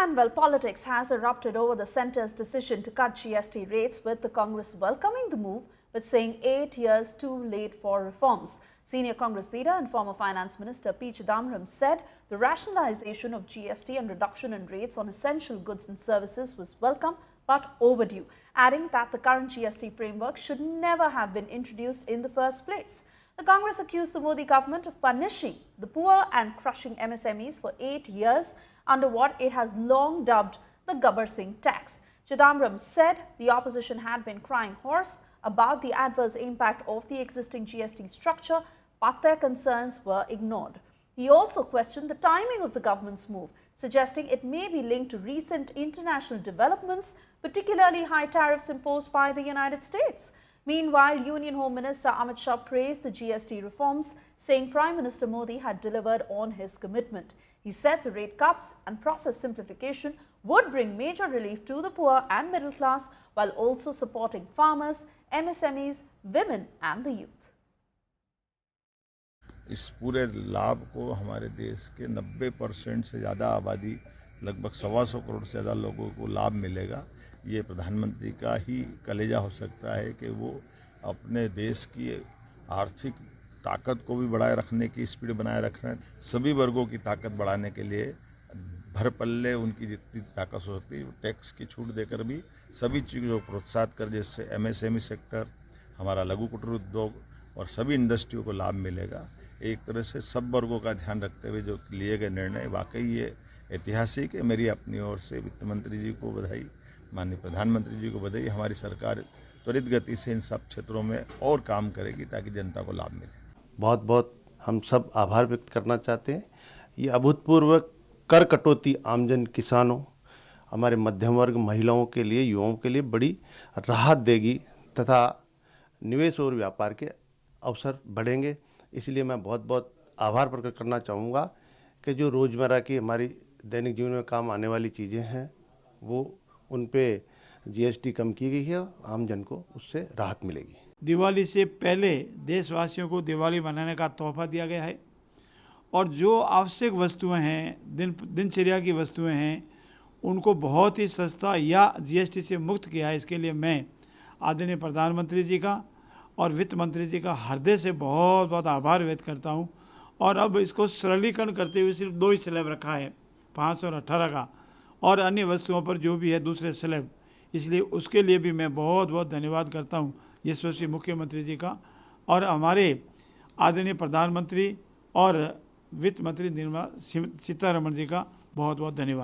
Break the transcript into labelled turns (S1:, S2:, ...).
S1: And well, politics has erupted over the centre's decision to cut GST rates, with the Congress welcoming the move but saying 8 years too late for reforms. Senior Congress leader and former Finance Minister P. Chidambaram said the rationalization of GST and reduction in rates on essential goods and services was welcome but overdue, adding that the current GST framework should never have been introduced in the first place. The Congress accused the Modi government of punishing the poor and crushing MSMEs for 8 years under what it has long dubbed the Gabbar Singh tax. Chidambaram said the opposition had been crying hoarse about the adverse impact of the existing GST structure, but their concerns were ignored. He also questioned the timing of the government's move, suggesting it may be linked to recent international developments, particularly high tariffs imposed by the United States. Meanwhile, Union Home Minister Amit Shah praised the GST reforms, saying Prime Minister Modi had delivered on his commitment. He said the rate cuts and process simplification would bring major relief to the poor and middle class, while also supporting farmers, MSMEs, women and the youth.
S2: इस पूरे लाभ को हमारे देश के 90% से ज़्यादा आबादी, लगभग 125 करोड़ से ज़्यादा लोगों को लाभ मिलेगा। ये प्रधानमंत्री का ही कलेजा हो सकता है कि वो अपने देश की आर्थिक ताकत को भी बढ़ाए रखने की, स्पीड बनाए रखना, सभी वर्गों की ताकत बढ़ाने के लिए भर पल्ले उनकी जितनी ताकत हो सकती है टैक्स की छूट देकर भी सभी चीज़ों को प्रोत्साहित कर, जिससे MSME सेक्टर, हमारा लघु कुटीर उद्योग और सभी इंडस्ट्रियों को लाभ मिलेगा। एक तरह से सब वर्गों का ध्यान रखते हुए जो लिए गए निर्णय वाकई ये ऐतिहासिक है। मेरी अपनी ओर से वित्त मंत्री जी को बधाई, माननीय प्रधानमंत्री जी को बधाई। हमारी सरकार त्वरित गति से इन सब क्षेत्रों में और काम करेगी ताकि जनता को लाभ मिले।
S3: बहुत बहुत हम सब आभार व्यक्त करना चाहते हैं। ये अभूतपूर्व कर कटौती आमजन, किसानों, हमारे मध्यम वर्ग, महिलाओं के लिए, युवाओं के लिए बड़ी राहत देगी तथा निवेश और व्यापार के अवसर बढ़ेंगे। इसलिए मैं बहुत बहुत आभार प्रकट करना चाहूँगा कि जो रोज़मर्रा की हमारी दैनिक जीवन में काम आने वाली चीज़ें हैं वो उन पे GST कम की गई है, आमजन को उससे राहत मिलेगी।
S4: दिवाली से पहले देशवासियों को दिवाली मनाने का तोहफा दिया गया है और जो आवश्यक वस्तुएं हैं, दिनचर्या की वस्तुएं हैं, उनको बहुत ही सस्ता या GST से मुक्त किया है। इसके लिए मैं आदरणीय प्रधानमंत्री जी का और वित्त मंत्री जी का हृदय से बहुत बहुत आभार व्यक्त करता हूं। और अब इसको सरलीकरण करते हुए सिर्फ 2 ही स्लैब रखा है, 5 और 18 का, और अन्य वस्तुओं पर जो भी है दूसरे स्लैब। इसलिए उसके लिए भी मैं बहुत बहुत धन्यवाद करता हूं यशस्वी मुख्यमंत्री जी का और हमारे आदरणीय प्रधानमंत्री और वित्त मंत्री निर्मला सीतारमण जी का बहुत बहुत धन्यवाद।